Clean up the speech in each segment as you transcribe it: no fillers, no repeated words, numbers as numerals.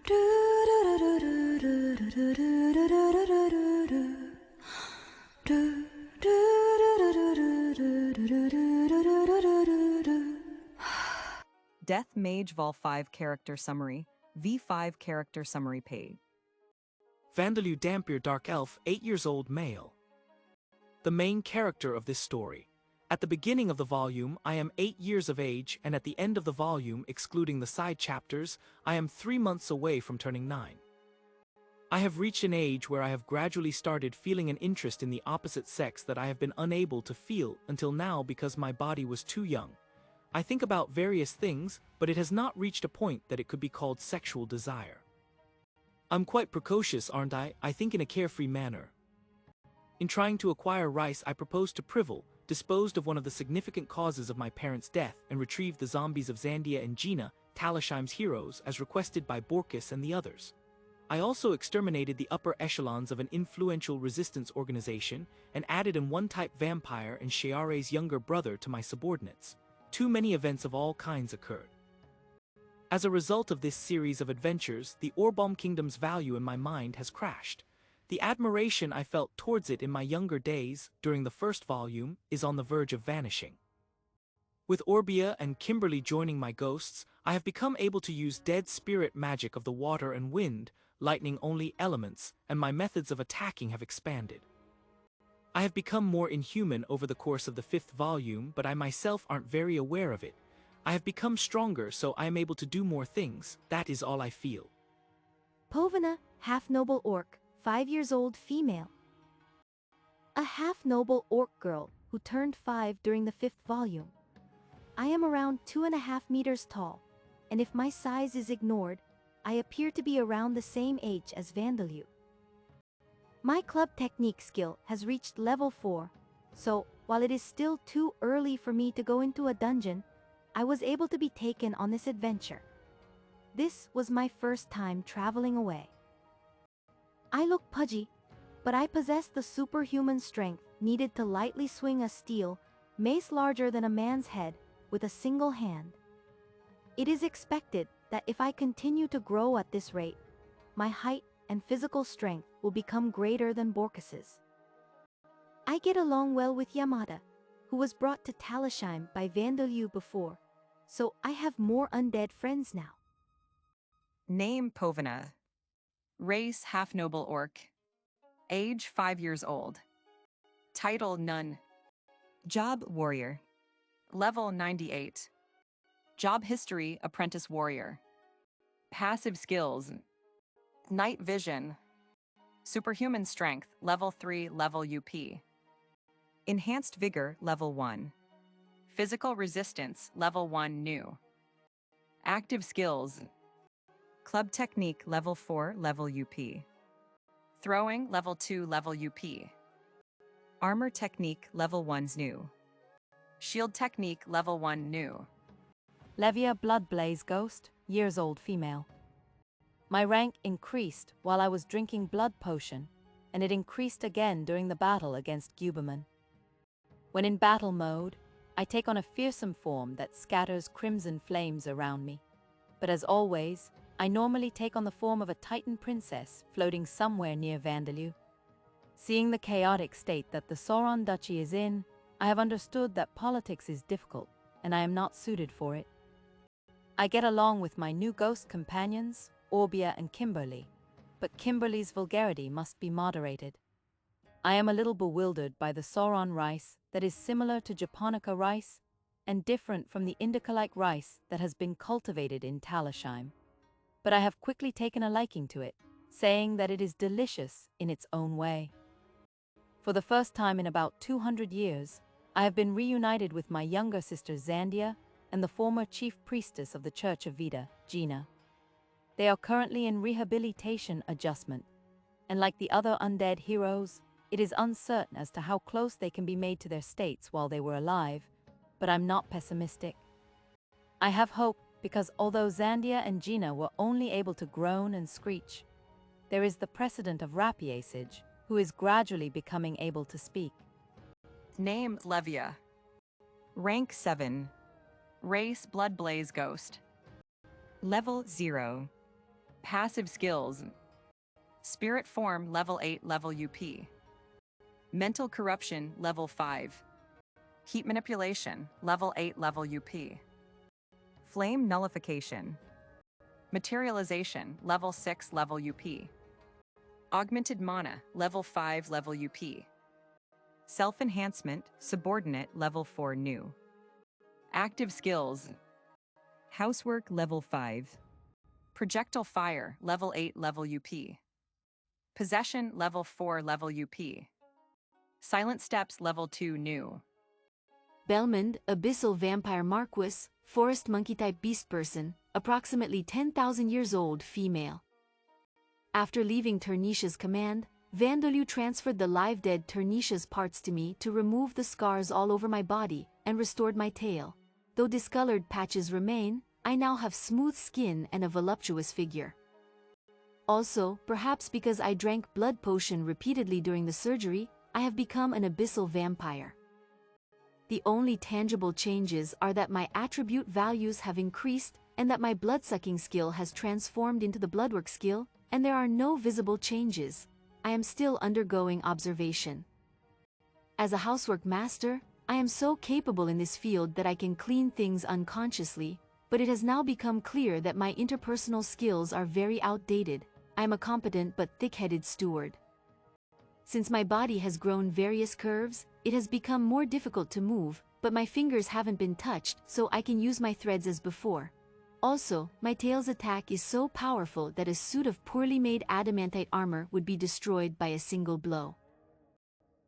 Death Mage Vol 5 Character Summary, V5 Character Summary page. Vandalue Dampier Dark Elf, 8 years old male. The main character of this story. At the beginning of the volume, I am 8 years of age, and at the end of the volume, excluding the side chapters, I am 3 months away from turning 9. I have reached an age where I have gradually started feeling an interest in the opposite sex that I have been unable to feel until now because my body was too young. I think about various things, but it has not reached a point that it could be called sexual desire. I'm quite precocious, aren't I? I think in a carefree manner. In trying to acquire rice, I proposed to Privel, disposed of one of the significant causes of my parents' death, and retrieved the zombies of Zandia and Gina, Talisheim's heroes, as requested by Borkus and the others. I also exterminated the upper echelons of an influential resistance organization, and added an one-type vampire and Sheare's younger brother to my subordinates. Too many events of all kinds occurred. As a result of this series of adventures, the Orbalm Kingdom's value in my mind has crashed. The admiration I felt towards it in my younger days, during the first volume, is on the verge of vanishing. With Orbia and Kimberly joining my ghosts, I have become able to use dead spirit magic of the water and wind, lightning-only elements, and my methods of attacking have expanded. I have become more inhuman over the course of the 5th volume, but I myself aren't very aware of it. I have become stronger, so I am able to do more things. That is all I feel. Povina, half-noble orc, 5 years old female. A half-noble orc girl who turned 5 during the 5th volume. I am around 2.5 meters tall, and if my size is ignored, I appear to be around the same age as Vandalue. My club technique skill has reached level 4, so while it is still too early for me to go into a dungeon, I was able to be taken on this adventure. This was my first time traveling away. I look pudgy, but I possess the superhuman strength needed to lightly swing a steel mace larger than a man's head with a single hand. It is expected that if I continue to grow at this rate, my height and physical strength will become greater than Borkus's. I get along well with Yamada, who was brought to Talisheim by Vandalue before, so I have more undead friends now. Name Povina. Race half-noble orc. Age 5 years old. Title Nun. Job Warrior. Level 98. Job History Apprentice Warrior. Passive Skills. Night Vision. Superhuman Strength Level 3 Level UP. Enhanced Vigor Level 1. Physical Resistance Level 1 New. Active Skills. Club Technique Level 4 Level UP. Throwing Level 2 Level UP. Armor Technique Level 1's New. Shield Technique Level 1 New. Levia Bloodblaze Ghost, years old female. My rank increased while I was drinking blood potion, and it increased again during the battle against Guberman. When in battle mode, I take on a fearsome form that scatters crimson flames around me. But as always, I normally take on the form of a Titan princess floating somewhere near Vandalue. Seeing the chaotic state that the Sauron Duchy is in, I have understood that politics is difficult, and I am not suited for it. I get along with my new ghost companions, Orbia and Kimberly, but Kimberly's vulgarity must be moderated. I am a little bewildered by the Sauron rice that is similar to Japonica rice and different from the indica-like rice that has been cultivated in Talisheim. But I have quickly taken a liking to it, saying that it is delicious in its own way. For the first time in about 200 years, I have been reunited with my younger sister Zandia and the former chief priestess of the Church of Vida, Gina. They are currently in rehabilitation adjustment, and like the other undead heroes, it is uncertain as to how close they can be made to their states while they were alive, but I'm not pessimistic. I have hope because although Zandia and Gina were only able to groan and screech, there is the precedent of Rapiacage, who is gradually becoming able to speak. Name Levia. Rank 7. Race Bloodblaze Ghost. Level 0. Passive skills. Spirit form level 8 level UP. Mental corruption level 5. Heat manipulation level 8 level UP. Flame nullification. Materialization level 6 level UP. Augmented mana level 5 level UP. Self-enhancement subordinate level 4 new. Active skills. Housework level 5. Projectile fire level 8 level UP. Possession level 4 level UP. Silent steps level 2 new. Belmond, Abyssal Vampire Marquis, Forest Monkey-type Beast Person, approximately 10,000 years old, female. After leaving Ternisha's command, Vandaloo transferred the live-dead Ternisha's parts to me to remove the scars all over my body and restored my tail. Though discolored patches remain, I now have smooth skin and a voluptuous figure. Also, perhaps because I drank blood potion repeatedly during the surgery, I have become an abyssal vampire. The only tangible changes are that my attribute values have increased and that my blood-sucking skill has transformed into the bloodwork skill, and there are no visible changes. I am still undergoing observation. As a housework master, I am so capable in this field that I can clean things unconsciously, but it has now become clear that my interpersonal skills are very outdated. I am a competent but thick-headed steward. Since my body has grown various curves, it has become more difficult to move, but my fingers haven't been touched, so I can use my threads as before. Also, my tail's attack is so powerful that a suit of poorly made adamantite armor would be destroyed by a single blow.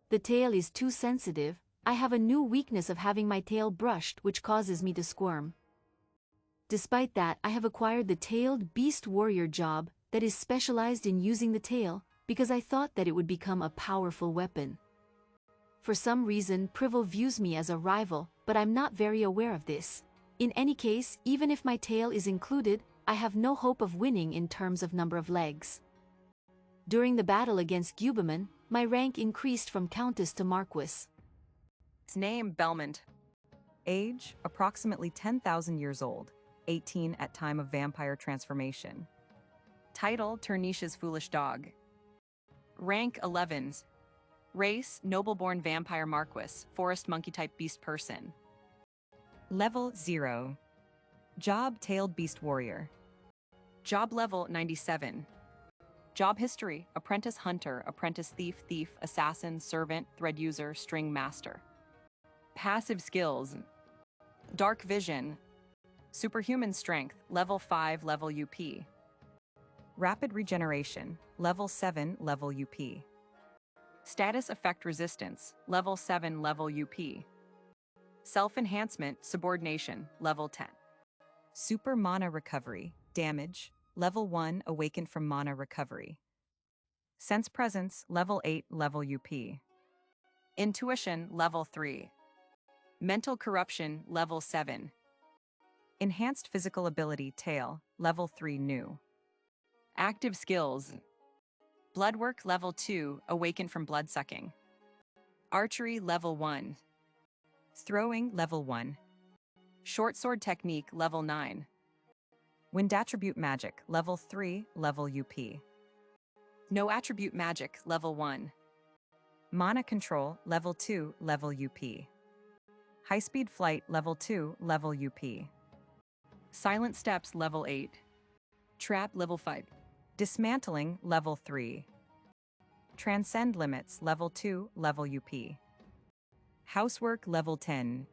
The tail is too sensitive. I have a new weakness of having my tail brushed, which causes me to squirm. Despite that, I have acquired the tailed beast warrior job that is specialized in using the tail, because I thought that it would become a powerful weapon. For some reason, Privel views me as a rival, but I'm not very aware of this. In any case, even if my tail is included, I have no hope of winning in terms of number of legs. During the battle against Gubaman, my rank increased from Countess to Marquis. Name Belmond. Age approximately 10,000 years old, 18 at time of vampire transformation. Title Ternisha's Foolish Dog. Rank 11s. Race noble-born vampire Marquis, forest monkey-type beast person. Level 0. Job tailed beast warrior. Job level 97. Job history: apprentice hunter, apprentice thief, assassin, servant, thread user, string master. Passive skills: dark vision, superhuman strength, level 5 level UP. Rapid regeneration, level 7 level UP. Status effect resistance, level 7 level UP. Self-enhancement subordination, level 10. Super mana recovery, damage, level 1 awakened from mana recovery. Sense presence, level 8 level UP. Intuition, level 3. Mental corruption, level 7. Enhanced physical ability, tail, level 3 new. Active skills: bloodwork, level 2, awakened from bloodsucking. Archery, level 1. Throwing, level 1. Short sword technique, level 9. Wind attribute magic, level 3, level UP. No attribute magic, level 1. Mana control, level 2, level UP. High-speed flight, level 2, level UP. Silent steps, level 8. Trap, level 5. Dismantling, level 3. Transcend limits, level 2, level UP. Housework, level 10.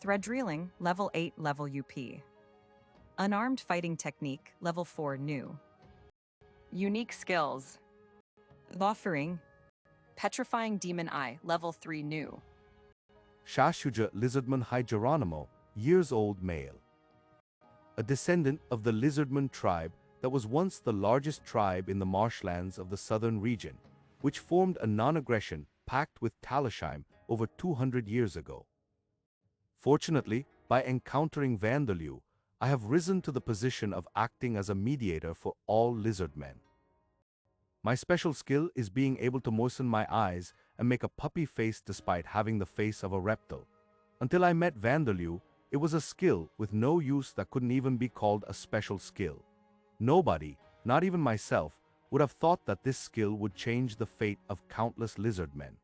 Thread drilling, level 8, level UP. Unarmed fighting technique, level 4 new. Unique skills: offering, petrifying demon eye, level 3 new. Shashuja Lizardman High Geronimo, years old male. A descendant of the Lizardman tribe that was once the largest tribe in the marshlands of the southern region, which formed a non-aggression pact with Talasheim over 200 years ago. Fortunately, by encountering Vandaloo, I have risen to the position of acting as a mediator for all lizardmen. My special skill is being able to moisten my eyes and make a puppy face despite having the face of a reptile. Until I met Vandaloo, it was a skill with no use that couldn't even be called a special skill. Nobody, not even myself, would have thought that this skill would change the fate of countless lizardmen.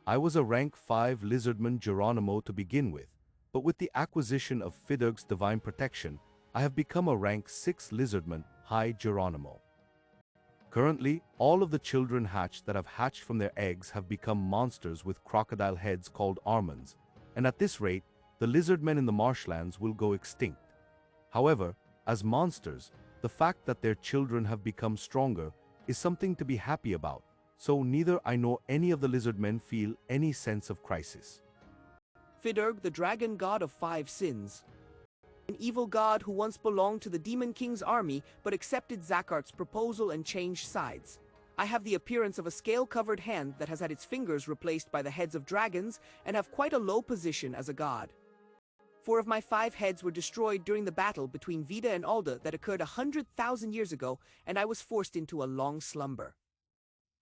I was a rank 5 lizardman Geronimo to begin with, but with the acquisition of Fidurg's divine protection, I have become a rank 6 lizardman High Geronimo. Currently, all of the children hatched that have hatched from their eggs have become monsters with crocodile heads called Armans, and at this rate, the lizardmen in the marshlands will go extinct. However, as monsters, the fact that their children have become stronger is something to be happy about, so neither I nor any of the lizardmen feel any sense of crisis. Fidurg, the dragon god of 5 sins. An evil god who once belonged to the Demon King's army but accepted Zakart's proposal and changed sides. I have the appearance of a scale-covered hand that has had its fingers replaced by the heads of dragons and have quite a low position as a god. 4 of my 5 heads were destroyed during the battle between Vida and Alda that occurred 100,000 years ago, and I was forced into a long slumber.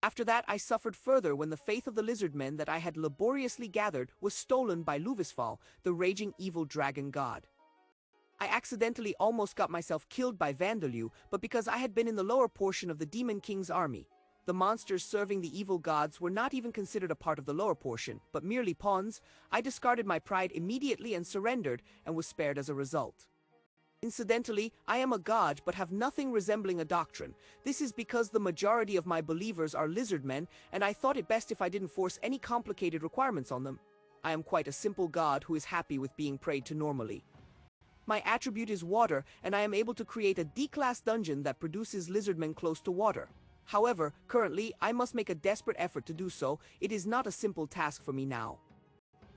After that, I suffered further when the faith of the lizardmen that I had laboriously gathered was stolen by Luvisfal, the raging evil dragon god. I accidentally almost got myself killed by Vandalue, but because I had been in the lower portion of the Demon King's army, the monsters serving the evil gods were not even considered a part of the lower portion, but merely pawns. I discarded my pride immediately and surrendered, and was spared as a result. Incidentally, I am a god but have nothing resembling a doctrine. This is because the majority of my believers are lizardmen, and I thought it best if I didn't force any complicated requirements on them. I am quite a simple god who is happy with being prayed to normally. My attribute is water, and I am able to create a D-class dungeon that produces lizardmen close to water. However, currently, I must make a desperate effort to do so. It is not a simple task for me now.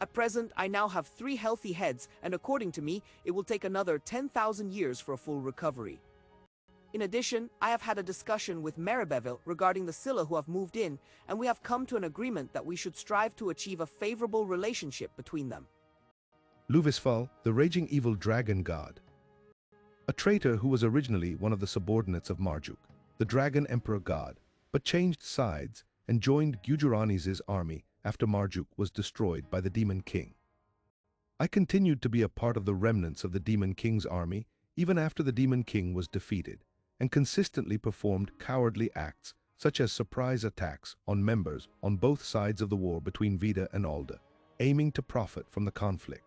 At present, I now have 3 healthy heads, and according to me, it will take another 10,000 years for a full recovery. In addition, I have had a discussion with Maribeville regarding the Scylla who have moved in, and we have come to an agreement that we should strive to achieve a favorable relationship between them. Luvisfal, the raging evil dragon god. A traitor who was originally one of the subordinates of Marduk, the dragon emperor god, but changed sides and joined Gujarani's army after Marduk was destroyed by the Demon King. I continued to be a part of the remnants of the Demon King's army even after the Demon King was defeated, and consistently performed cowardly acts such as surprise attacks on members on both sides of the war between Vida and Alda, aiming to profit from the conflict.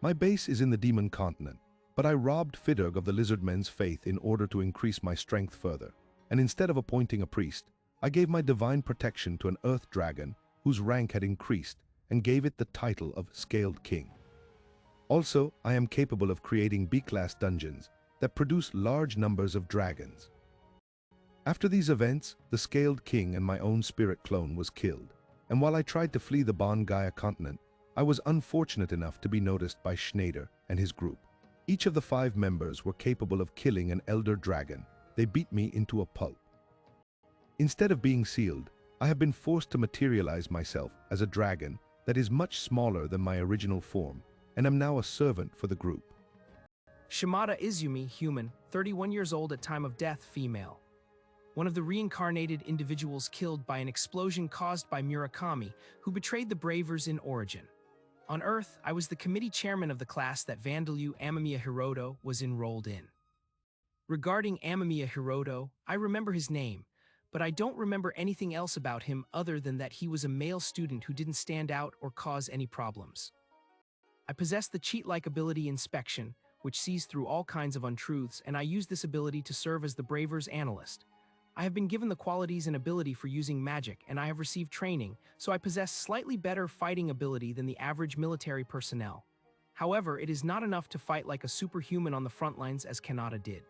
My base is in the Demon Continent, but I robbed Fidurg of the lizardmen's faith in order to increase my strength further, and instead of appointing a priest, I gave my divine protection to an earth dragon whose rank had increased and gave it the title of Scaled King. Also, I am capable of creating B-class dungeons that produce large numbers of dragons. After these events, the Scaled King and my own spirit clone was killed, and while I tried to flee the Bon Gaia continent, I was unfortunate enough to be noticed by Schneider and his group. Each of the 5 members were capable of killing an elder dragon. They beat me into a pulp. Instead of being sealed, I have been forced to materialize myself as a dragon that is much smaller than my original form, and am now a servant for the group. Shimada Izumi, human, 31 years old at time of death, female. One of the reincarnated individuals killed by an explosion caused by Murakami, who betrayed the Bravers in origin. On Earth, I was the committee chairman of the class that Vandalue Amamiya Hiroto was enrolled in. Regarding Amamiya Hiroto, I remember his name, but I don't remember anything else about him other than that he was a male student who didn't stand out or cause any problems. I possess the cheat-like ability Inspection, which sees through all kinds of untruths, and I use this ability to serve as the Bravers analyst. I have been given the qualities and ability for using magic, and I have received training, so I possess slightly better fighting ability than the average military personnel. However, it is not enough to fight like a superhuman on the front lines as Kanata did.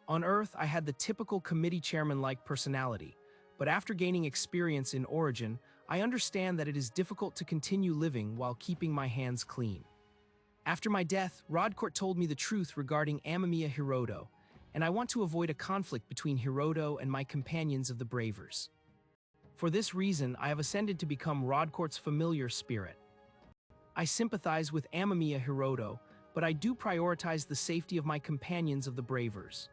On Earth, I had the typical committee chairman-like personality, but after gaining experience in Origin, I understand that it is difficult to continue living while keeping my hands clean. After my death, Rodcourt told me the truth regarding Amamiya Hiroto, and I want to avoid a conflict between Hiroto and my companions of the Bravers. For this reason, I have ascended to become Rodcourt's familiar spirit. I sympathize with Amamiya Hiroto, but I do prioritize the safety of my companions of the Bravers.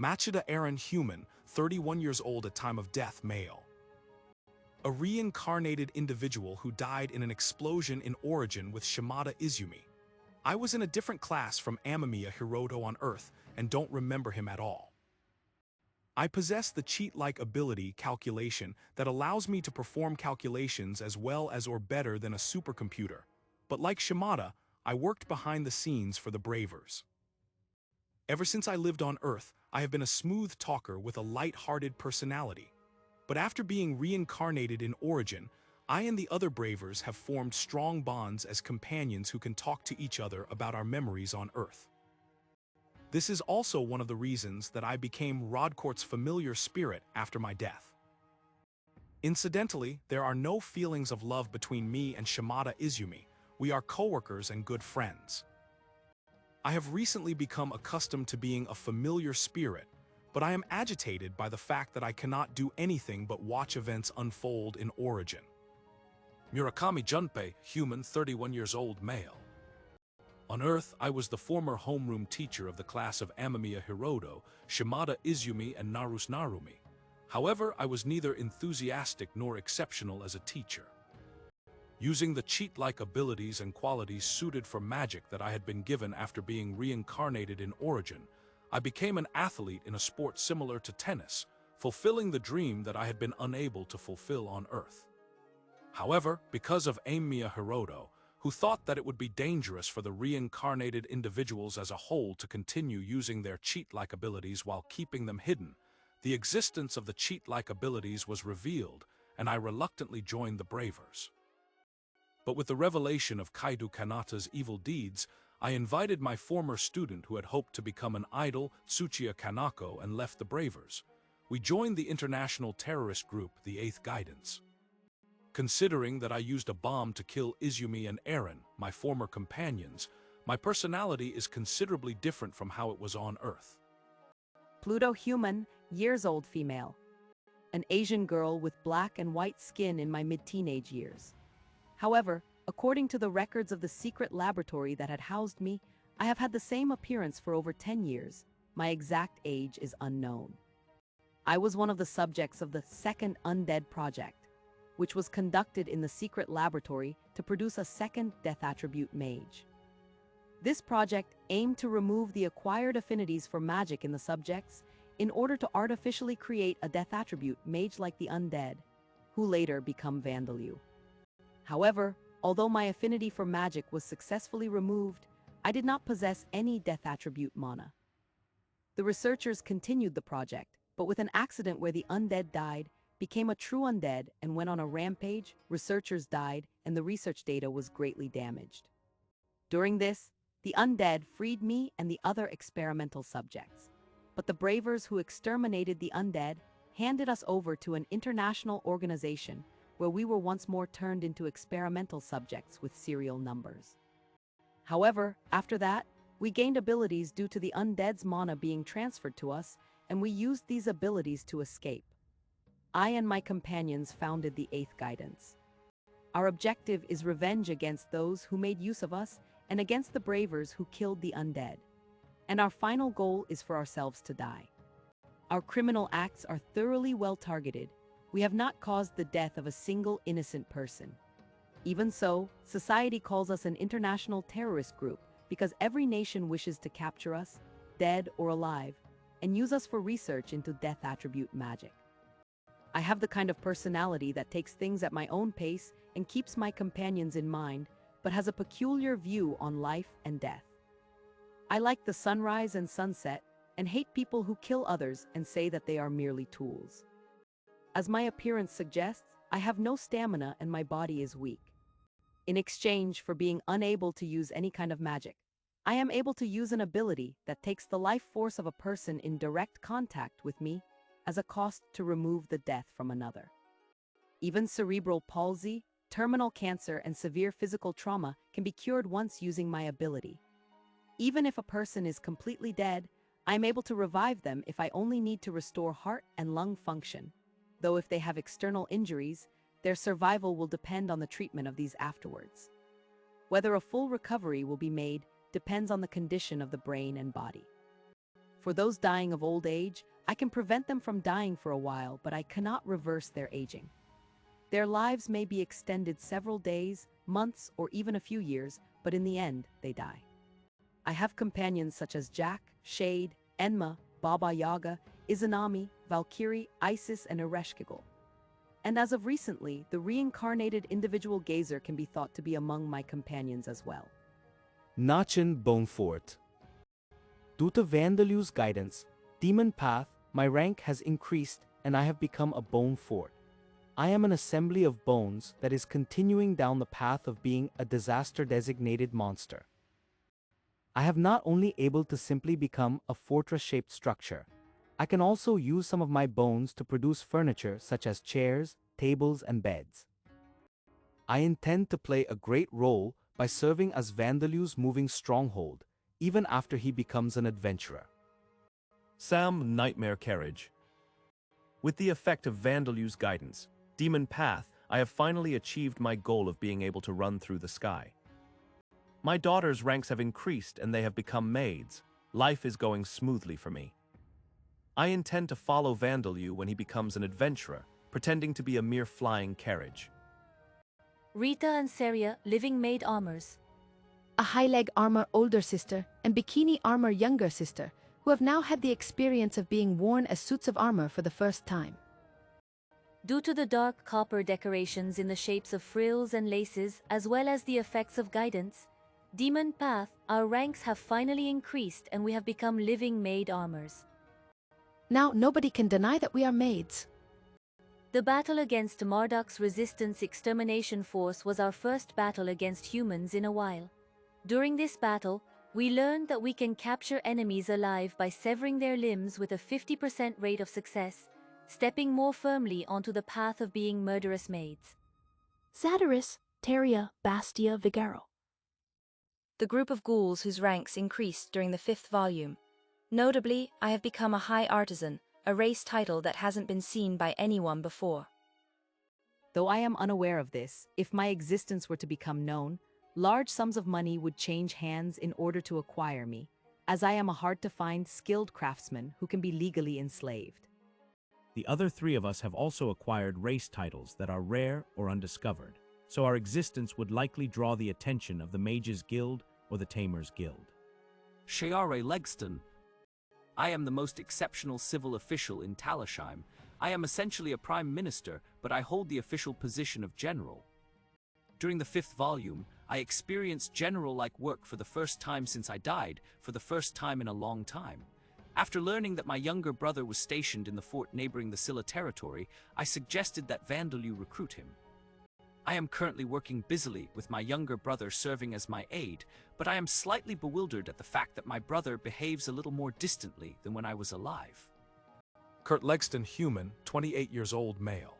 Machida Aaron, human, 31 years old at time of death, male. A reincarnated individual who died in an explosion in Origin with Shimada Izumi. I was in a different class from Amamiya Hiroto on Earth and don't remember him at all. I possess the cheat-like ability calculation that allows me to perform calculations as well as or better than a supercomputer, but like Shimada, I worked behind the scenes for the Bravers. Ever since I lived on Earth, I have been a smooth talker with a light-hearted personality. But after being reincarnated in Origin, I and the other Bravers have formed strong bonds as companions who can talk to each other about our memories on Earth. This is also one of the reasons that I became Rodcourt's familiar spirit after my death. Incidentally, there are no feelings of love between me and Shimada Izumi. We are coworkers and good friends. I have recently become accustomed to being a familiar spirit, but I am agitated by the fact that I cannot do anything but watch events unfold in Origin. Murakami Junpei, human, 31 years old, male. On Earth, I was the former homeroom teacher of the class of Amamiya Hiroto, Shimada Izumi, and Narus Narumi. However, I was neither enthusiastic nor exceptional as a teacher. Using the cheat-like abilities and qualities suited for magic that I had been given after being reincarnated in Origin, I became an athlete in a sport similar to tennis, fulfilling the dream that I had been unable to fulfill on Earth. However, because of Amamiya Hiroto, who thought that it would be dangerous for the reincarnated individuals as a whole to continue using their cheat-like abilities while keeping them hidden, the existence of the cheat-like abilities was revealed, and I reluctantly joined the Bravers. But with the revelation of Kaido Kanata's evil deeds, I invited my former student who had hoped to become an idol, Tsuchiya Kanako, and left the Bravers. We joined the international terrorist group, the 8th Guidance. Considering that I used a bomb to kill Izumi and Eren, my former companions, my personality is considerably different from how it was on Earth. Pluto human, years old female. An Asian girl with black and white skin in my mid-teenage years. However, according to the records of the secret laboratory that had housed me, I have had the same appearance for over 10 years. My exact age is unknown. I was one of the subjects of the second Undead Project, which was conducted in the secret laboratory to produce a second death attribute Mage. This project aimed to remove the acquired affinities for magic in the subjects in order to artificially create a death attribute Mage like the undead, who later become Vandalu. However, although my affinity for magic was successfully removed, I did not possess any death attribute mana. The researchers continued the project, but with an accident where the undead died, became a true undead and went on a rampage, researchers died, and the research data was greatly damaged. During this, the undead freed me and the other experimental subjects. But the Bravers who exterminated the undead handed us over to an international organization where we were once more turned into experimental subjects with serial numbers. However, after that, we gained abilities due to the undead's mana being transferred to us, and we used these abilities to escape. I and my companions founded the 8th Guidance. Our objective is revenge against those who made use of us and against the Bravers who killed the undead. And our final goal is for ourselves to die. Our criminal acts are thoroughly well targeted. We have not caused the death of a single innocent person. Even so, society calls us an international terrorist group because every nation wishes to capture us, dead or alive, and use us for research into death attribute magic. I have the kind of personality that takes things at my own pace and keeps my companions in mind, but has a peculiar view on life and death. I like the sunrise and sunset and hate people who kill others and say that they are merely tools. As my appearance suggests, I have no stamina and my body is weak. In exchange for being unable to use any kind of magic, I am able to use an ability that takes the life force of a person in direct contact with me as a cost to remove the death from another. Even cerebral palsy, terminal cancer, and severe physical trauma can be cured once using my ability. Even if a person is completely dead, I am able to revive them if I only need to restore heart and lung function, though if they have external injuries, their survival will depend on the treatment of these afterwards. Whether a full recovery will be made depends on the condition of the brain and body. For those dying of old age, I can prevent them from dying for a while, but I cannot reverse their aging. Their lives may be extended several days, months, or even a few years, but in the end, they die. I have companions such as Jack, Shade, Enma, Baba Yaga, Izanami, Valkyrie, Isis, and Ereshkigal. And as of recently, the reincarnated individual gazer can be thought to be among my companions as well. Nachin Bonefort. Due to Vandalu's guidance, Demon Path, my rank has increased and I have become a bone fort. I am an assembly of bones that is continuing down the path of being a disaster-designated monster. I have not only able to simply become a fortress-shaped structure, I can also use some of my bones to produce furniture such as chairs, tables, and beds. I intend to play a great role by serving as Vandalu's moving stronghold, even after he becomes an adventurer. Sam Nightmare Carriage. With the effect of Vandalu's guidance, Demon Path, I have finally achieved my goal of being able to run through the sky. My daughter's ranks have increased and they have become maids. Life is going smoothly for me. I intend to follow Vandalu when he becomes an adventurer, pretending to be a mere flying carriage. Rita and Seria, living maid armors. A high-leg armor older sister and bikini armor younger sister, who have now had the experience of being worn as suits of armor for the first time. Due to the dark copper decorations in the shapes of frills and laces, as well as the effects of guidance, Demon Path, our ranks have finally increased and we have become living maid armors. Now nobody can deny that we are maids. The battle against Marduk's Resistance Extermination Force was our first battle against humans in a while. During this battle, we learned that we can capture enemies alive by severing their limbs with a 50% rate of success, stepping more firmly onto the path of being murderous maids. Zadaris, Teria, Bastia, Vigaro. The group of ghouls whose ranks increased during the 5th volume. Notably, I have become a high artisan, a race title that hasn't been seen by anyone before. Though I am unaware of this, if my existence were to become known, large sums of money would change hands in order to acquire me, as I am a hard-to-find, skilled craftsman who can be legally enslaved. The other 3 of us have also acquired race titles that are rare or undiscovered, so our existence would likely draw the attention of the Mages Guild or the Tamers Guild. Sheare Legston. I am the most exceptional civil official in Talasheim. I am essentially a prime minister, but I hold the official position of general. During the 5th volume, I experienced general-like work for the first time since I died, for the first time in a long time. After learning that my younger brother was stationed in the fort neighboring the Scylla territory, I suggested that Vandalu recruit him. I am currently working busily with my younger brother serving as my aide, but I am slightly bewildered at the fact that my brother behaves a little more distantly than when I was alive. Kurt Legston, human, 28 years old, male.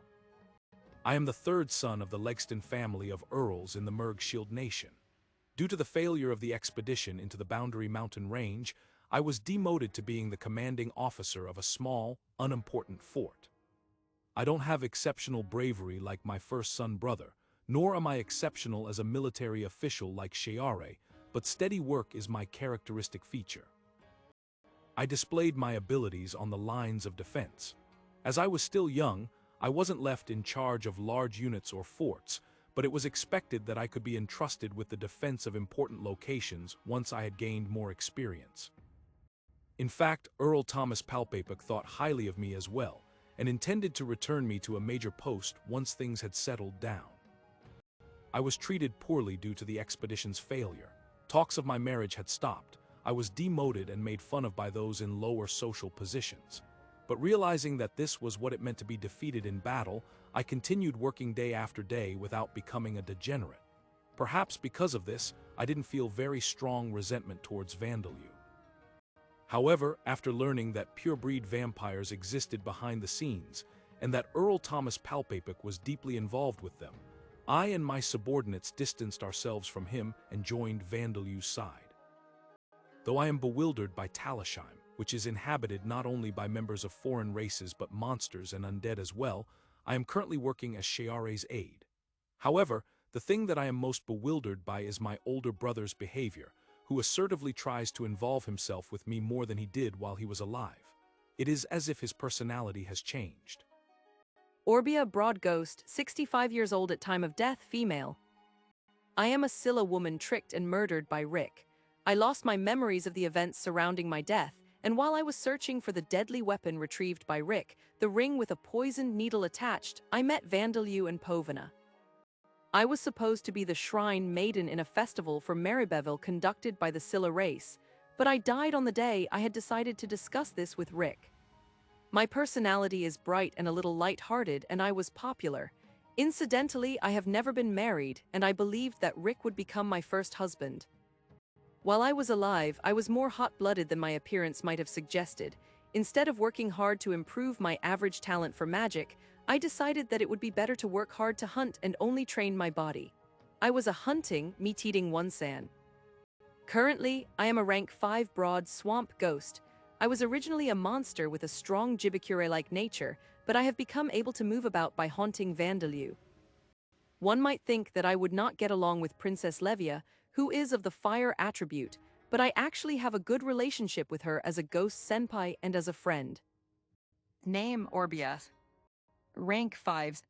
I am the 3rd son of the Legston family of Earls in the Mergshield Nation. Due to the failure of the expedition into the Boundary Mountain Range, I was demoted to being the commanding officer of a small, unimportant fort. I don't have exceptional bravery like my first son brother, nor am I exceptional as a military official like Sheare, but steady work is my characteristic feature. I displayed my abilities on the lines of defense. As I was still young, I wasn't left in charge of large units or forts, but it was expected that I could be entrusted with the defense of important locations once I had gained more experience. In fact, Earl Thomas Palpapuk thought highly of me as well, and intended to return me to a major post once things had settled down. I was treated poorly due to the expedition's failure. Talks of my marriage had stopped. I was demoted and made fun of by those in lower social positions. But realizing that this was what it meant to be defeated in battle, I continued working day after day without becoming a degenerate. Perhaps because of this, I didn't feel very strong resentment towards Vandalu. However, after learning that pure-breed vampires existed behind the scenes, and that Earl Thomas Palpapuk was deeply involved with them, I and my subordinates distanced ourselves from him and joined Vandalu's side. Though I am bewildered by Talasheim, which is inhabited not only by members of foreign races but monsters and undead as well, I am currently working as Sheare's aide. However, the thing that I am most bewildered by is my older brother's behavior, who assertively tries to involve himself with me more than he did while he was alive. It is as if his personality has changed. Orbia Broadghost, 65 years old at time of death, female. I am a Scylla woman tricked and murdered by Rick. I lost my memories of the events surrounding my death, and while I was searching for the deadly weapon retrieved by Rick, the ring with a poisoned needle attached, I met Vandalue and Povina. I was supposed to be the shrine maiden in a festival for Maribeville conducted by the Scylla race, but I died on the day I had decided to discuss this with Rick. My personality is bright and a little light-hearted, and I was popular. Incidentally, I have never been married, and I believed that Rick would become my first husband. While I was alive, I was more hot-blooded than my appearance might have suggested. Instead of working hard to improve my average talent for magic, I decided that it would be better to work hard to hunt and only train my body. I was a hunting, meat-eating one-san. Currently, I am a rank 5 broad swamp ghost. I was originally a monster with a strong Jibikure-like nature, but I have become able to move about by haunting Vandalue. One might think that I would not get along with Princess Levia, who is of the fire attribute, but I actually have a good relationship with her as a ghost senpai and as a friend. Name Orbia. Rank 5.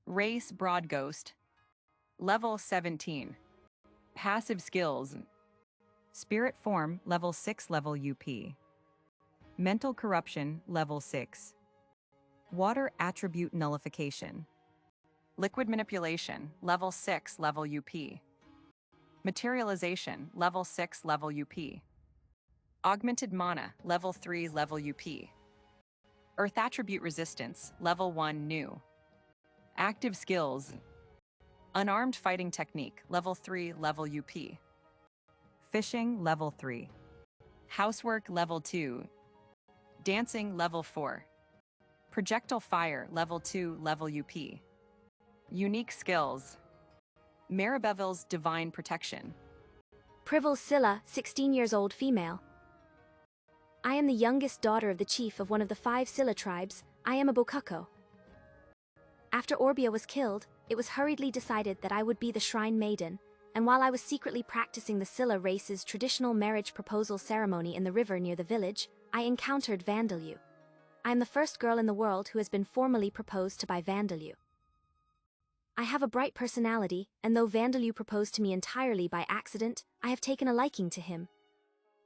Race Broad Ghost. Level 17. Passive skills. Spirit form level 6 level UP. Mental corruption level 6. Water attribute nullification. Liquid manipulation level 6 level UP. Materialization level 6 level UP. Augmented mana level 3 level UP. Earth attribute resistance level 1 new. Active skills. Unarmed fighting technique level 3 level UP. Fishing level 3. Housework level 2. Dancing level 4. Projectile fire level 2 level UP. Unique skills. Maribeville's divine protection. Privel Scylla, 16 years old female. I am the youngest daughter of the chief of one of the 5 Scylla tribes. I am a Bokuko. After Orbia was killed, it was hurriedly decided that I would be the shrine maiden, and while I was secretly practicing the Scylla race's traditional marriage proposal ceremony in the river near the village, I encountered Vandalue. I am the first girl in the world who has been formally proposed to by Vandalue. I have a bright personality, and though Vandalue proposed to me entirely by accident, I have taken a liking to him.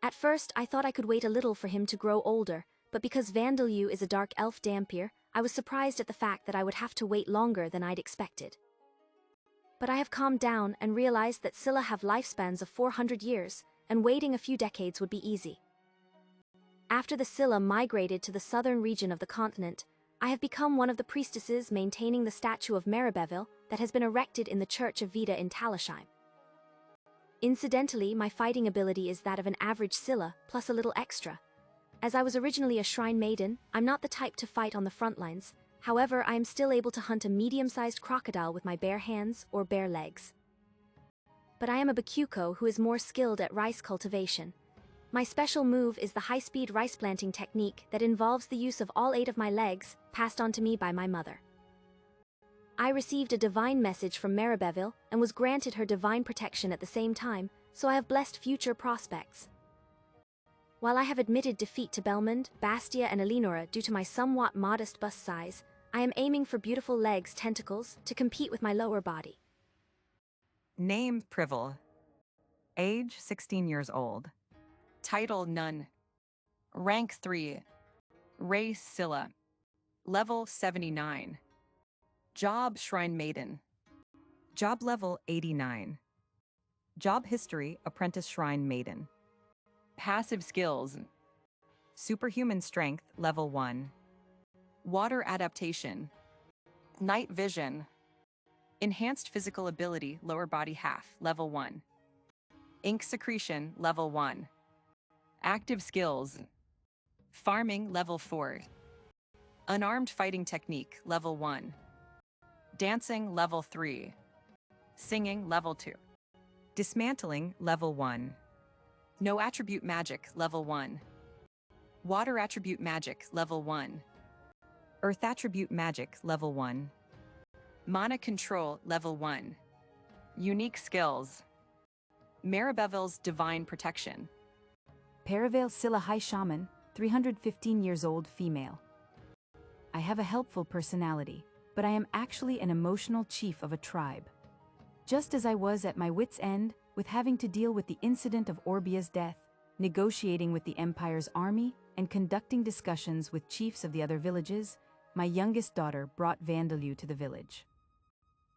At first, I thought I could wait a little for him to grow older, but because Vandalue is a dark elf Dampier, I was surprised at the fact that I would have to wait longer than I'd expected. But I have calmed down and realized that Scylla have lifespans of 400 years, and waiting a few decades would be easy. After the Scylla migrated to the southern region of the continent, I have become one of the priestesses maintaining the statue of Maribeville that has been erected in the Church of Vita in Talasheim. Incidentally, my fighting ability is that of an average Scylla, plus a little extra. As I was originally a shrine maiden, I'm not the type to fight on the front lines. However, I am still able to hunt a medium-sized crocodile with my bare hands or bare legs. But I am a Bakuko who is more skilled at rice cultivation. My special move is the high-speed rice planting technique that involves the use of all 8 of my legs, passed on to me by my mother. I received a divine message from Maribeville and was granted her divine protection at the same time, so I have blessed future prospects. While I have admitted defeat to Belmond, Bastia and Elinora due to my somewhat modest bust size, I am aiming for beautiful legs, tentacles, to compete with my lower body. Name Privel. Age 16 years old. Title None. Rank 3. Race Scylla. Level 79. Job Shrine Maiden. Job level 89. Job history Apprentice Shrine Maiden. Passive skills. Superhuman strength level 1. Water adaptation. Night vision. Enhanced physical ability lower body half level 1. Ink secretion level 1. Active skills. Farming level 4. Unarmed fighting technique level 1. Dancing level 3. Singing level 2. Dismantling level 1. No attribute magic level 1. Water attribute magic level 1. Earth attribute magic level 1. Mana control level 1. Unique skills. Maribeville's divine protection. Paraveil Scylla High Shaman, 315 years old female. I have a helpful personality, but I am actually an emotional chief of a tribe. Just as I was at my wit's end, with having to deal with the incident of Orbia's death, negotiating with the Empire's army, and conducting discussions with chiefs of the other villages, my youngest daughter brought Vandalue to the village.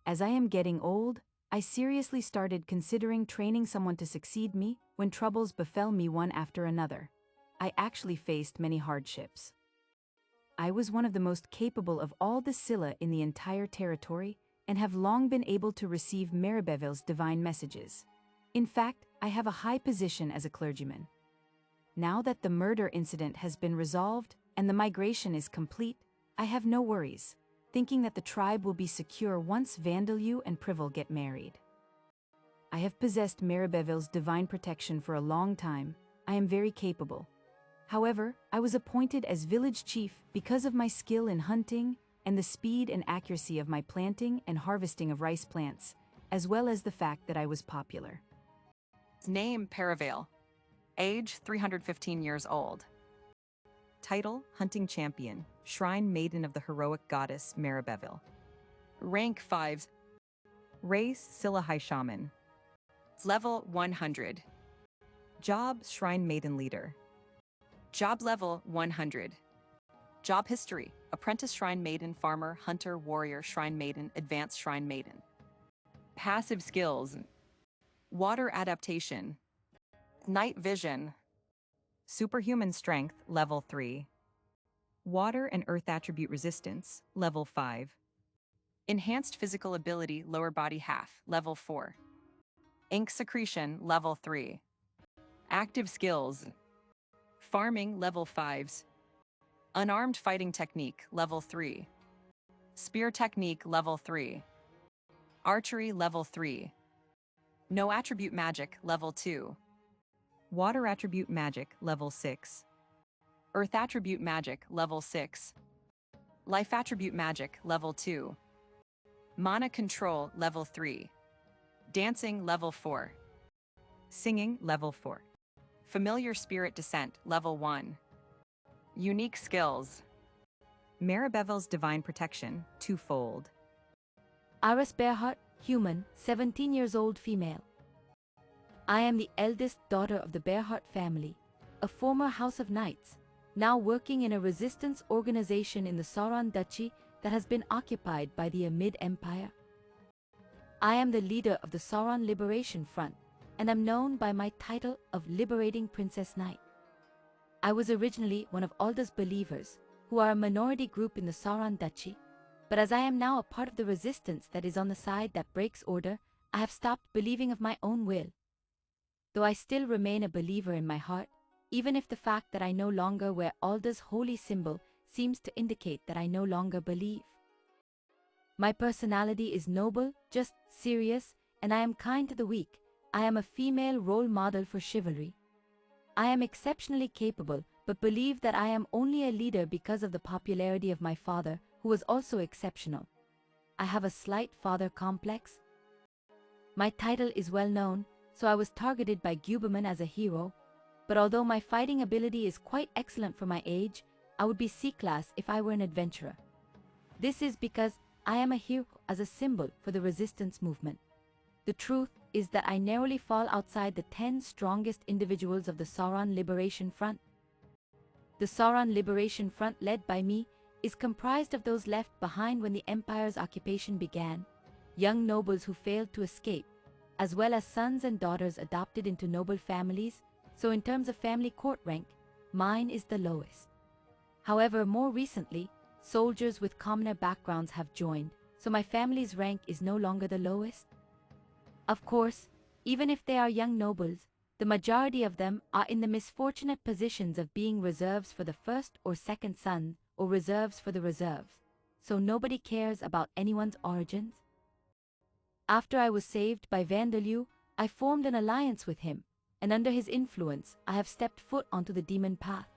As I am getting old, I seriously started considering training someone to succeed me when troubles befell me one after another. I actually faced many hardships. I was one of the most capable of all the Scylla in the entire territory and have long been able to receive Meribevil's divine messages. In fact, I have a high position as a clergyman. Now that the murder incident has been resolved and the migration is complete, I have no worries, thinking that the tribe will be secure once Vandalue and Privel get married. I have possessed Meribevil's divine protection for a long time. I am very capable. However, I was appointed as village chief because of my skill in hunting and the speed and accuracy of my planting and harvesting of rice plants, as well as the fact that I was popular. Name Paraveil. Age 315 years old. Title Hunting Champion, Shrine Maiden of the Heroic Goddess Meribevil. Rank 5. Race Scylla High Shaman. Level 100. Job Shrine Maiden Leader. Job level 100. Job history: Apprentice Shrine Maiden, Farmer, Hunter, Warrior, Shrine Maiden, Advanced Shrine Maiden. Passive skills: Water adaptation, Night vision, Superhuman Strength, Level 3. Water and Earth Attribute Resistance, Level 5. Enhanced physical ability, lower body half, Level 4. Ink secretion, Level 3. Active skills: Farming, Level 5s. Unarmed fighting technique, Level 3. Spear technique, Level 3. Archery, Level 3. No attribute magic, Level 2. Water Attribute Magic, Level 6. Earth attribute magic, Level 6. Life attribute magic, Level 2. Mana control, Level 3. Dancing, Level 4. Singing, Level 4. Familiar spirit descent, Level 1. Unique skills: Meribevil's Divine Protection, twofold. Iris Bearheart, human, 17 years old, female. I am the eldest daughter of the Bearheart family, a former House of Knights, now working in a resistance organization in the Sauron Duchy that has been occupied by the Amid Empire. I am the leader of the Sauron Liberation Front, and am known by my title of Liberating Princess Knight. I was originally one of Alda's believers, who are a minority group in the Sauron Duchy, but as I am now a part of the resistance that is on the side that breaks order, I have stopped believing of my own will. Though I still remain a believer in my heart, even if the fact that I no longer wear Alda's holy symbol seems to indicate that I no longer believe. My personality is noble, just, serious, and I am kind to the weak. I am a female role model for chivalry. I am exceptionally capable, but believe that I am only a leader because of the popularity of my father, who was also exceptional. I have a slight father complex. My title is well known, so I was targeted by Guberman as a hero, but although my fighting ability is quite excellent for my age, I would be C-class if I were an adventurer. This is because I am a hero as a symbol for the resistance movement. The truth is that I narrowly fall outside the 10 strongest individuals of the Sauron Liberation Front. The Sauron Liberation Front, led by me, is comprised of those left behind when the Empire's occupation began, young nobles who failed to escape, as well as sons and daughters adopted into noble families, so in terms of family court rank, mine is the lowest. However, more recently, soldiers with commoner backgrounds have joined, so my family's rank is no longer the lowest. Of course, even if they are young nobles, the majority of them are in the misfortunate positions of being reserves for the first or second son, or reserves for the reserves, so nobody cares about anyone's origins. After I was saved by Vandalue, I formed an alliance with him, and under his influence, I have stepped foot onto the demon path.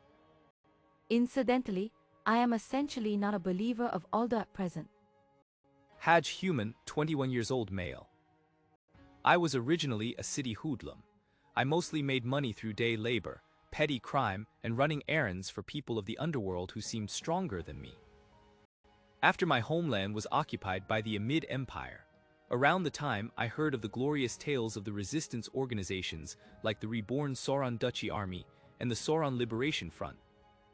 Incidentally, I am essentially not a believer of Alda at present. Haj human, 21 years old, male. I was originally a city hoodlum. I mostly made money through day labor, petty crime, and running errands for people of the underworld who seemed stronger than me. After my homeland was occupied by the Amid Empire, Around the time I heard of the glorious tales of the resistance organizations like the reborn Sauron Duchy Army and the Sauron Liberation Front,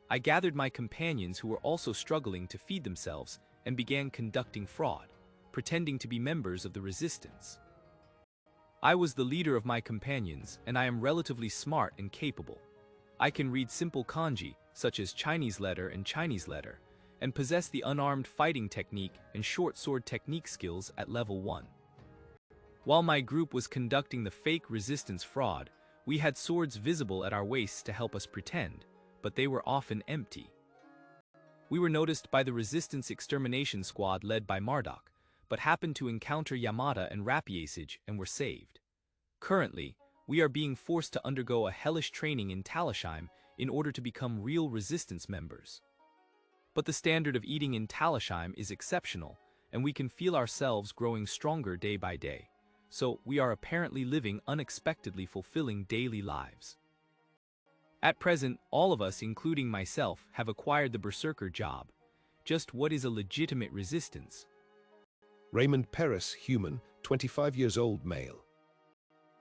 I gathered my companions who were also struggling to feed themselves and began conducting fraud, pretending to be members of the resistance. I was the leader of my companions, and I am relatively smart and capable. I can read simple kanji, such as Chinese letter and Chinese letter, and possess the unarmed fighting technique and short sword technique skills at level 1. While my group was conducting the fake resistance fraud, we had swords visible at our waists to help us pretend, but they were often empty. We were noticed by the resistance extermination squad led by Marduk, but happened to encounter Yamada and Rapiacage and were saved. Currently, we are being forced to undergo a hellish training in Talishheim in order to become real resistance members. But the standard of eating in Talishheim is exceptional, and we can feel ourselves growing stronger day by day, so we are apparently living unexpectedly fulfilling daily lives. At present, all of us, including myself, have acquired the Berserker job. Just what is a legitimate resistance? Raymond Paris, human, 25 years old, male.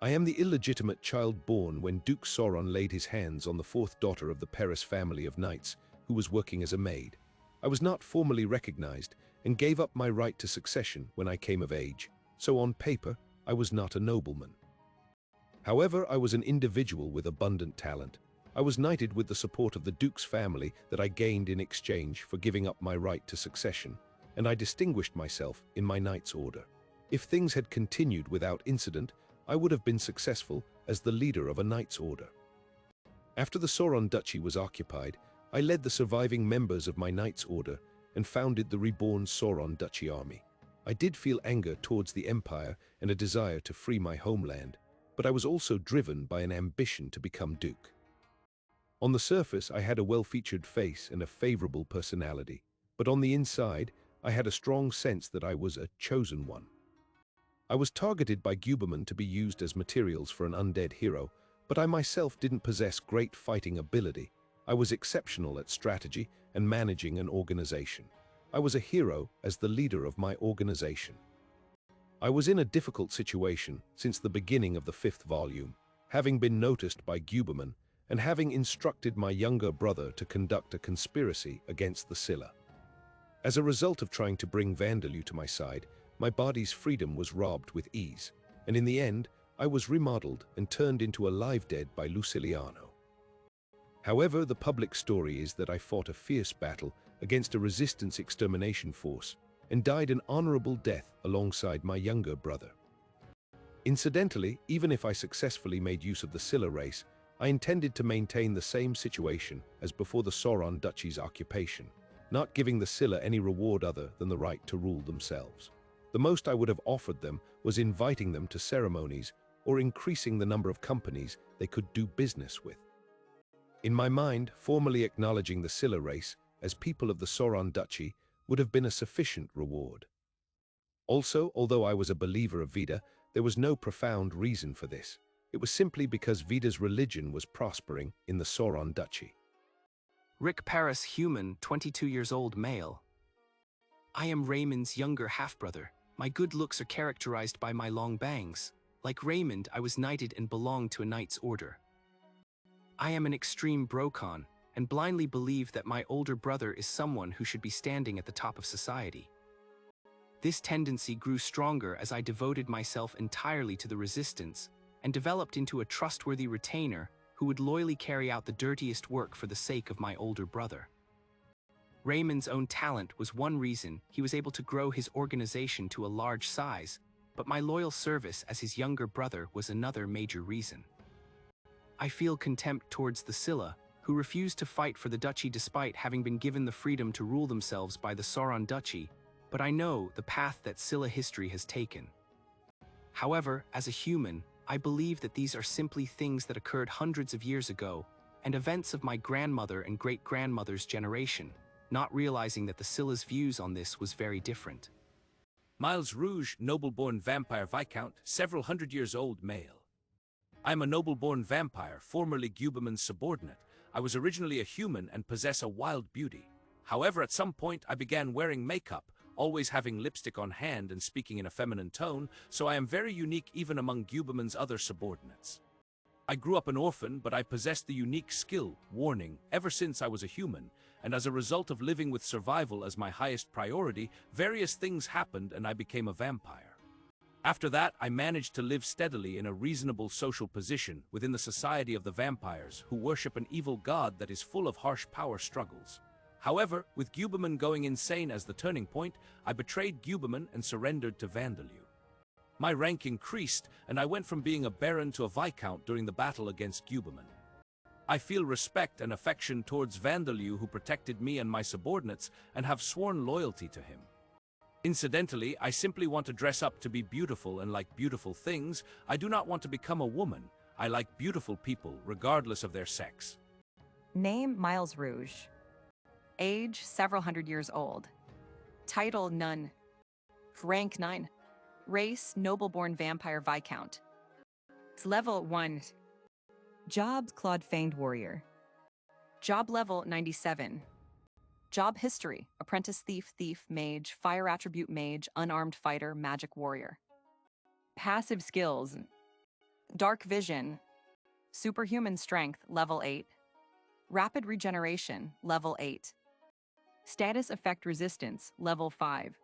I am the illegitimate child born when Duke Sauron laid his hands on the fourth daughter of the Paris family of knights, who was working as a maid. I was not formally recognized and gave up my right to succession when I came of age, so on paper, I was not a nobleman. However, I was an individual with abundant talent. I was knighted with the support of the Duke's family that I gained in exchange for giving up my right to succession, and I distinguished myself in my knight's order. If things had continued without incident, I would have been successful as the leader of a knight's order. After the Sauron Duchy was occupied, I led the surviving members of my knight's order and founded the reborn Sauron Duchy army. I did feel anger towards the Empire and a desire to free my homeland, but I was also driven by an ambition to become Duke. On the surface, I had a well-featured face and a favorable personality, but on the inside, I had a strong sense that I was a chosen one. I was targeted by Guberman to be used as materials for an undead hero, but I myself didn't possess great fighting ability. I was exceptional at strategy and managing an organization. I was a hero as the leader of my organization. I was in a difficult situation since the beginning of the 5th volume, having been noticed by Guberman and having instructed my younger brother to conduct a conspiracy against the Scylla. As a result of trying to bring Vandalu to my side, my body's freedom was robbed with ease, and in the end, I was remodeled and turned into a live dead by Luciliano. However, the public story is that I fought a fierce battle against a resistance extermination force and died an honorable death alongside my younger brother. Incidentally, even if I successfully made use of the Scylla race, I intended to maintain the same situation as before the Sauron Duchy's occupation, not giving the Scylla any reward other than the right to rule themselves. The most I would have offered them was inviting them to ceremonies or increasing the number of companies they could do business with. In my mind, formally acknowledging the Scylla race as people of the Sauron Duchy would have been a sufficient reward. Also, although I was a believer of Vida, there was no profound reason for this. It was simply because Vida's religion was prospering in the Sauron Duchy. Rick Paris, human, 22 years old, male. I am Raymond's younger half-brother. My good looks are characterized by my long bangs. Like Raymond, I was knighted and belonged to a knight's order. I am an extreme brocon, and blindly believe that my older brother is someone who should be standing at the top of society. This tendency grew stronger as I devoted myself entirely to the resistance and developed into a trustworthy retainer who would loyally carry out the dirtiest work for the sake of my older brother. Raymond's own talent was one reason he was able to grow his organization to a large size, but my loyal service as his younger brother was another major reason. I feel contempt towards the Scylla, who refused to fight for the duchy despite having been given the freedom to rule themselves by the Sauron Duchy, but I know the path that Scylla history has taken. However, as a human, I believe that these are simply things that occurred hundreds of years ago, and events of my grandmother and great-grandmother's generation, not realizing that the Scylla's views on this was very different. Miles Rouge, noble-born vampire viscount, several hundred years old, male. I'm a noble-born vampire, formerly Guberman's subordinate. I was originally a human and possess a wild beauty. However, at some point I began wearing makeup, always having lipstick on hand and speaking in a feminine tone, so I am very unique even among Gubeman's other subordinates. I grew up an orphan, but I possessed the unique skill, warning, ever since I was a human, and as a result of living with survival as my highest priority, various things happened and I became a vampire. After that, I managed to live steadily in a reasonable social position within the society of the vampires, who worship an evil god that is full of harsh power struggles. However, with Gubeman going insane as the turning point, I betrayed Gubeman and surrendered to Vandalue. My rank increased, and I went from being a baron to a viscount during the battle against Gubeman. I feel respect and affection towards Vandalue, who protected me and my subordinates, and have sworn loyalty to him. Incidentally, I simply want to dress up to be beautiful and like beautiful things. I do not want to become a woman. I like beautiful people, regardless of their sex. Name Miles Rouge. Age several hundred years old. Title none. Rank 9. Race noble-born vampire viscount. Level 1. Job Claude Fanged Warrior. Job level 97. Job history: apprentice thief, mage, fire attribute mage, unarmed fighter, magic warrior. Passive skills: dark vision, superhuman strength level 8, rapid regeneration level 8, status effect resistance level 5,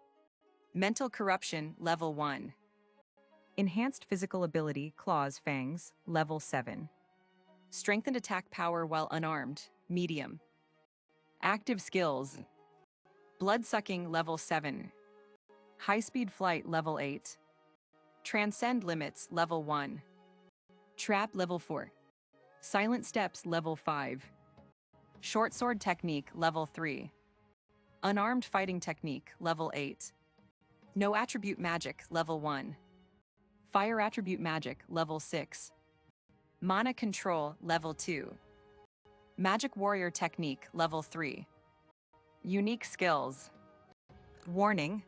mental corruption level 1, enhanced physical ability claws fangs level 7, strengthened attack power while unarmed medium. Active skills: blood-sucking level 7, high-speed flight level 8, transcend limits level 1, trap level 4, silent steps level 5, short sword technique level 3, unarmed fighting technique level 8, no attribute magic level 1, fire attribute magic level 6, mana control level 2, magic warrior technique level 3. Unique skills. Warning: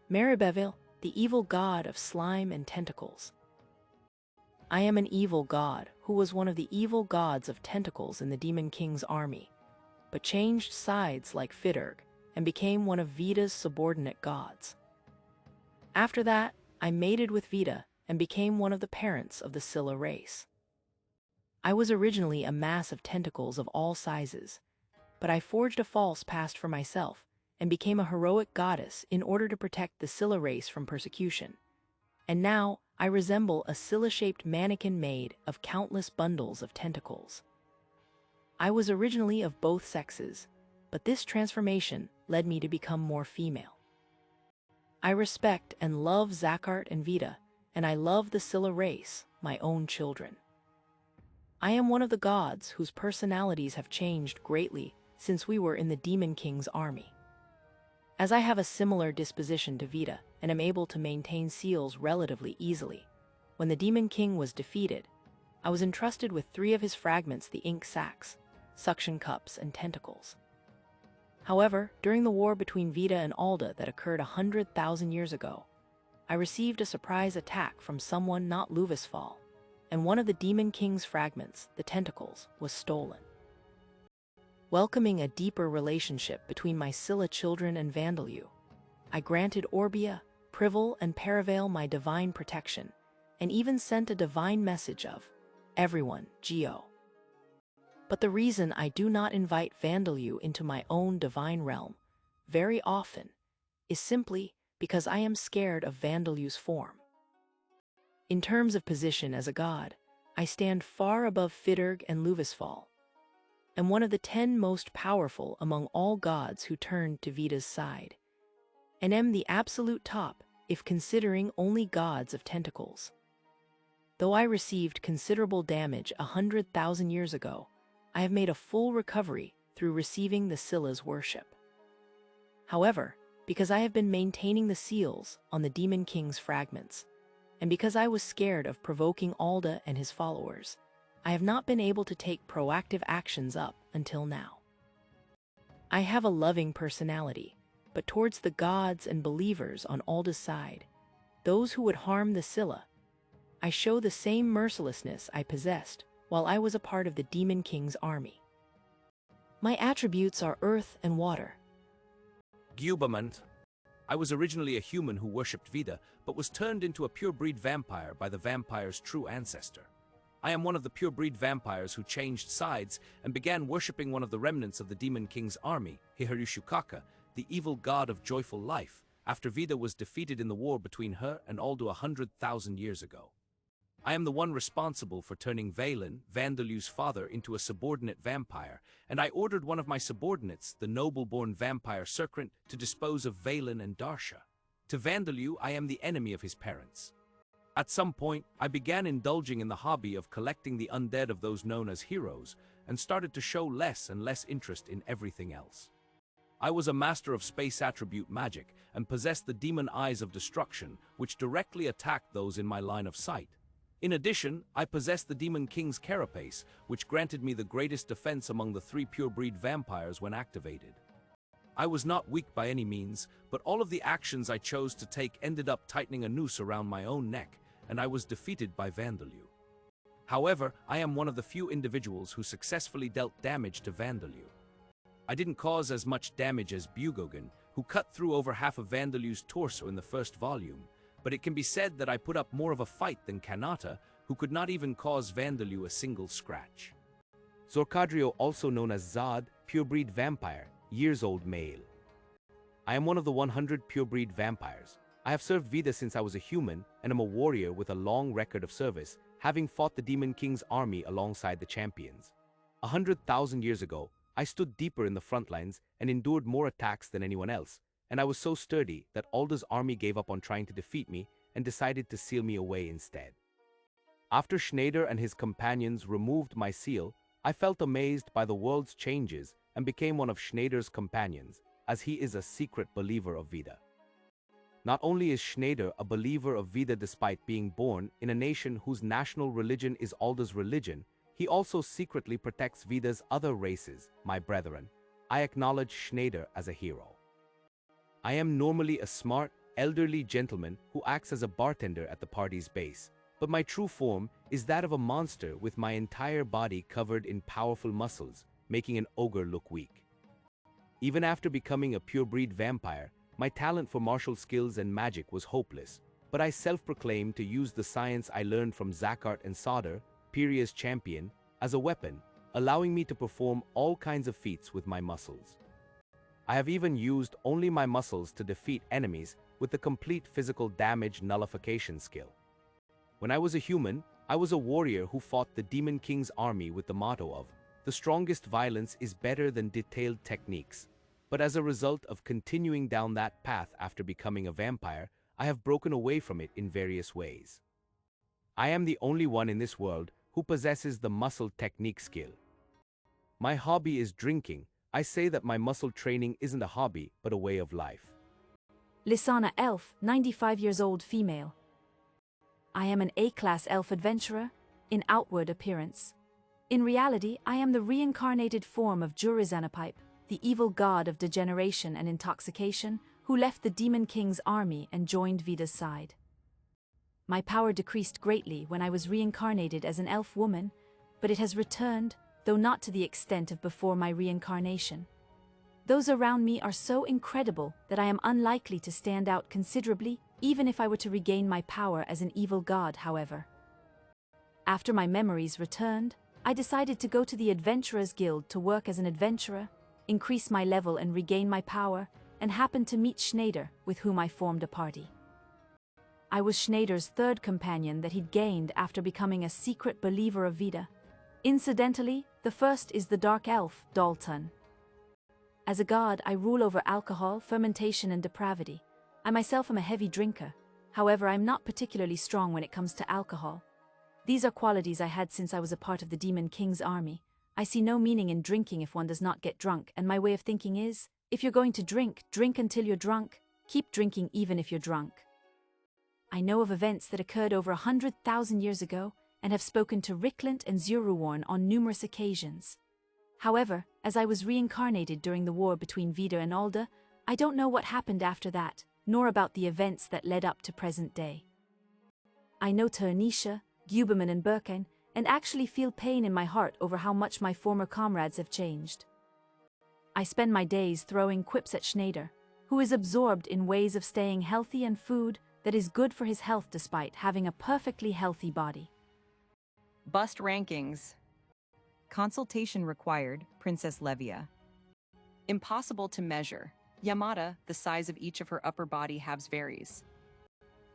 Maribeville, the evil god of slime and tentacles. I am an evil god who was one of the evil gods of tentacles in the Demon King's army, but changed sides like Fidurg and became one of Vita's subordinate gods. After that, I mated with Vita and became one of the parents of the Scylla race. I was originally a mass of tentacles of all sizes, but I forged a false past for myself and became a heroic goddess in order to protect the Scylla race from persecution. And now I resemble a Scylla-shaped mannequin made of countless bundles of tentacles. I was originally of both sexes, but this transformation led me to become more female. I respect and love Zakhart and Vita, and I love the Scylla race, my own children. I am one of the gods whose personalities have changed greatly since we were in the Demon King's army. As I have a similar disposition to Vita and am able to maintain seals relatively easily, when the Demon King was defeated, I was entrusted with 3 of his fragments, the ink sacs, suction cups, and tentacles. However, during the war between Vita and Alda that occurred 100,000 years ago, I received a surprise attack from someone not Luvisfal, and one of the Demon King's fragments, the tentacles, was stolen. Welcoming a deeper relationship between my Scylla children and Vandalue, I granted Orbia, Privel, and Parivale my divine protection, and even sent a divine message of, "Everyone, Geo." But the reason I do not invite Vandalue into my own divine realm very often is simply because I am scared of Vandalue's form. In terms of position as a god, I stand far above Fidurg and Luvisfal, and one of the 10 most powerful among all gods who turned to Vita's side, and am the absolute top if considering only gods of tentacles. Though I received considerable damage 100,000 years ago, I have made a full recovery through receiving the Scylla's worship. However, because I have been maintaining the seals on the Demon King's fragments, and because I was scared of provoking Alda and his followers, I have not been able to take proactive actions up until now. I have a loving personality, but towards the gods and believers on Alda's side, those who would harm the Scylla, I show the same mercilessness I possessed while I was a part of the Demon King's army. My attributes are earth and water. Gubeman. I was originally a human who worshipped Vida, but was turned into a pure-breed vampire by the vampire's true ancestor. I am one of the pure-breed vampires who changed sides and began worshipping one of the remnants of the Demon King's army, Hiharushukaka, the evil god of joyful life, after Vida was defeated in the war between her and Aldo 100,000 years ago. I am the one responsible for turning Valen, Vandalu's father, into a subordinate vampire, and I ordered one of my subordinates, the noble-born vampire Serkrant, to dispose of Valen and Darsha. To Vandalu, I am the enemy of his parents. At some point, I began indulging in the hobby of collecting the undead of those known as heroes, and started to show less and less interest in everything else. I was a master of space attribute magic, and possessed the demon eyes of destruction, which directly attacked those in my line of sight. In addition, I possessed the Demon King's carapace, which granted me the greatest defense among the 3 pure-breed vampires when activated. I was not weak by any means, but all of the actions I chose to take ended up tightening a noose around my own neck, and I was defeated by Vandalu. However, I am one of the few individuals who successfully dealt damage to Vandalu. I didn't cause as much damage as Bugogan, who cut through over half of Vandalu's torso in the first volume, but it can be said that I put up more of a fight than Kanata, who could not even cause Vandalu a single scratch. Zorkadrio, also known as Zod, pure-breed vampire, years-old male. I am one of the 100 pure-breed vampires. I have served Vida since I was a human, and am a warrior with a long record of service, having fought the Demon King's army alongside the champions. 100,000 years ago, I stood deeper in the front lines and endured more attacks than anyone else, and I was so sturdy that Alda's army gave up on trying to defeat me and decided to seal me away instead. After Schneider and his companions removed my seal, I felt amazed by the world's changes and became one of Schneider's companions, as he is a secret believer of Vida. Not only is Schneider a believer of Vida despite being born in a nation whose national religion is Alda's religion, he also secretly protects Vida's other races, my brethren. I acknowledge Schneider as a hero. I am normally a smart, elderly gentleman who acts as a bartender at the party's base, but my true form is that of a monster with my entire body covered in powerful muscles, making an ogre look weak. Even after becoming a pure-breed vampire, my talent for martial skills and magic was hopeless, but I self-proclaimed to use the science I learned from Zakart and Sadr, Pyria's champion, as a weapon, allowing me to perform all kinds of feats with my muscles. I have even used only my muscles to defeat enemies with the complete physical damage nullification skill. When I was a human, I was a warrior who fought the Demon King's army with the motto of, "The strongest violence is better than detailed techniques." But as a result of continuing down that path after becoming a vampire, I have broken away from it in various ways. I am the only one in this world who possesses the muscle technique skill. My hobby is drinking. I say that my muscle training isn't a hobby, but a way of life. Lysana Elf, 95 years old female. I am an A-class elf adventurer, in outward appearance. In reality, I am the reincarnated form of Jurizanapipe, the evil god of degeneration and intoxication, who left the Demon King's army and joined Vida's side. My power decreased greatly when I was reincarnated as an elf woman, but it has returned, though not to the extent of before my reincarnation. Those around me are so incredible that I am unlikely to stand out considerably, even if I were to regain my power as an evil god, however. After my memories returned, I decided to go to the Adventurers Guild to work as an adventurer, increase my level and regain my power, and happened to meet Schneider, with whom I formed a party. I was Schneider's third companion that he'd gained after becoming a secret believer of Vida. Incidentally, the first is the dark elf, Dalton. As a god, I rule over alcohol, fermentation, and depravity. I myself am a heavy drinker. However, I'm not particularly strong when it comes to alcohol. These are qualities I had since I was a part of the Demon King's army. I see no meaning in drinking if one does not get drunk, and my way of thinking is, if you're going to drink, drink until you're drunk. Keep drinking even if you're drunk. I know of events that occurred over 100,000 years ago, and have spoken to Ricklant and Zuruwarn on numerous occasions. However, as I was reincarnated during the war between Vida and Alda, I don't know what happened after that, nor about the events that led up to present day. I know Ternisha, Guberman and Birken, and actually feel pain in my heart over how much my former comrades have changed. I spend my days throwing quips at Schneider, who is absorbed in ways of staying healthy and food that is good for his health despite having a perfectly healthy body. Bust rankings. Consultation required, Princess Levia. Impossible to measure. Yamata, the size of each of her upper body halves varies.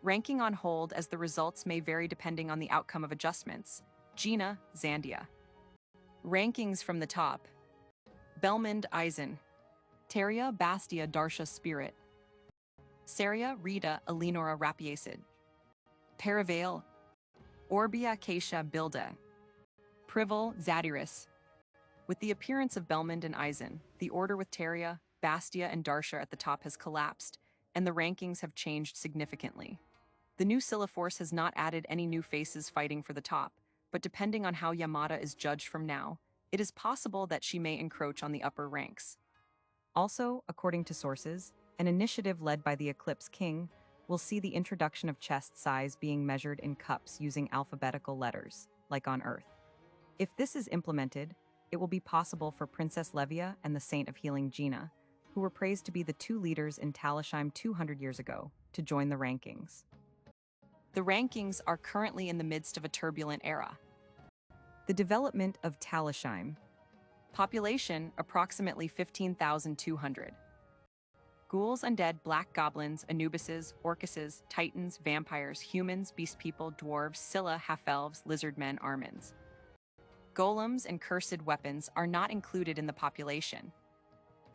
Ranking on hold as the results may vary depending on the outcome of adjustments. Gina, Zandia. Rankings from the top. Belmond, Eisen. Teria, Bastia, Darsha, Spirit. Saria, Rita, Elenora, Rapiacid. Paravale, Orbia, Keisha, Bilda. Prival, Zadiris. With the appearance of Belmond and Eisen, the order with Teria, Bastia, and Darsha at the top has collapsed, and the rankings have changed significantly. The new Scylla Force has not added any new faces fighting for the top, but depending on how Yamata is judged from now, it is possible that she may encroach on the upper ranks. Also, according to sources, an initiative led by the Eclipse King will see the introduction of chest size being measured in cups using alphabetical letters, like on Earth. If this is implemented, it will be possible for Princess Levia and the Saint of Healing Gina, who were praised to be the two leaders in Talishheim 200 years ago, to join the rankings. The rankings are currently in the midst of a turbulent era. The development of Talishheim. Population, approximately 15,200. Ghouls, undead, black goblins, Anubises, orcuses, titans, vampires, humans, beast people, dwarves, Scylla, half-elves, lizardmen, Armins. Golems and cursed weapons are not included in the population.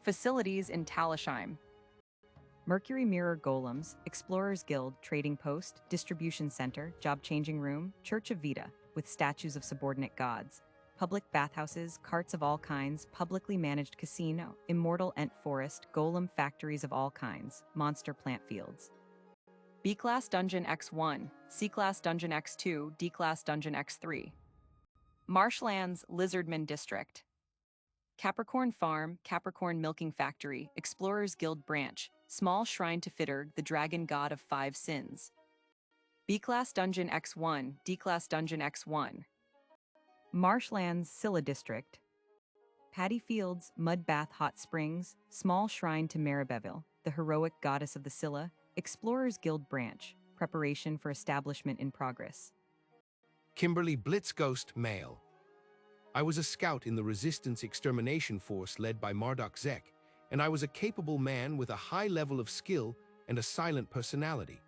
Facilities in Talishheim. Mercury Mirror Golems, Explorers Guild, Trading Post, Distribution Center, Job Changing Room, Church of Vita, with statues of subordinate gods, public bathhouses, carts of all kinds, publicly managed casino, immortal ent forest, golem factories of all kinds, monster plant fields. B-Class Dungeon X1, C-Class Dungeon X2, D-Class Dungeon X3. Marshlands, Lizardman District. Capricorn Farm, Capricorn Milking Factory, Explorers Guild Branch, small shrine to Fitterg, the dragon god of 5 sins. B-Class Dungeon X1, D-Class Dungeon X1. Marshlands, Scylla District. Paddy Fields, Mud Bath Hot Springs, small shrine to Maribeville, the heroic goddess of the Scylla, Explorers Guild Branch, preparation for establishment in progress. Kimberly Blitz Ghost, male. I was a scout in the Resistance Extermination Force led by Marduk Zek, and I was a capable man with a high level of skill and a silent personality.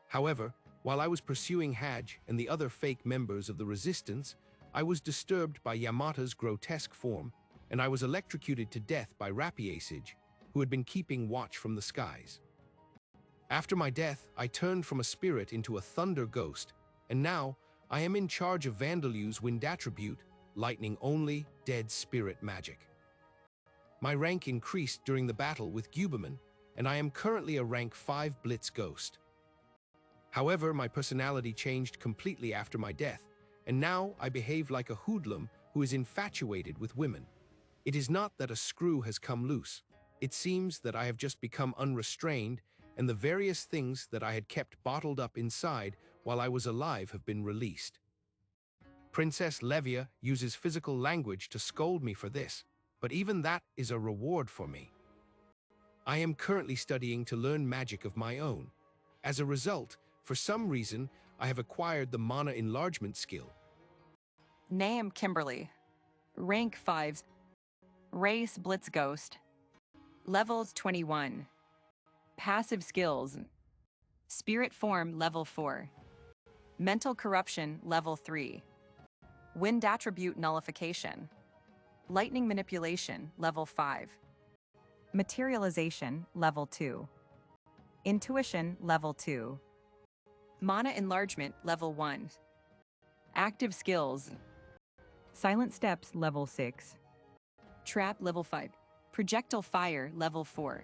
However, while I was pursuing Haj and the other fake members of the Resistance, I was disturbed by Yamata's grotesque form, and I was electrocuted to death by Rapiacid, who had been keeping watch from the skies. After my death, I turned from a spirit into a thunder ghost, and now I am in charge of Vandalu's wind attribute, lightning only, dead spirit magic. My rank increased during the battle with Guberman, and I am currently a rank 5 Blitz Ghost. However, my personality changed completely after my death, and now I behave like a hoodlum who is infatuated with women. It is not that a screw has come loose. It seems that I have just become unrestrained, and the various things that I had kept bottled up inside while I was alive have been released. Princess Levia uses physical language to scold me for this, but even that is a reward for me. I am currently studying to learn magic of my own. As a result, for some reason, I have acquired the mana enlargement skill. Name Kimberly. Rank 5. Race Blitz Ghost. Levels 21. Passive skills. Spirit form level 4. Mental corruption level 3. Wind attribute nullification. Lightning manipulation level 5. Materialization, level 2. Intuition, level 2. Mana enlargement level 1. Active skills. Silent steps, level 6. Trap level 5. Projectile fire level 4.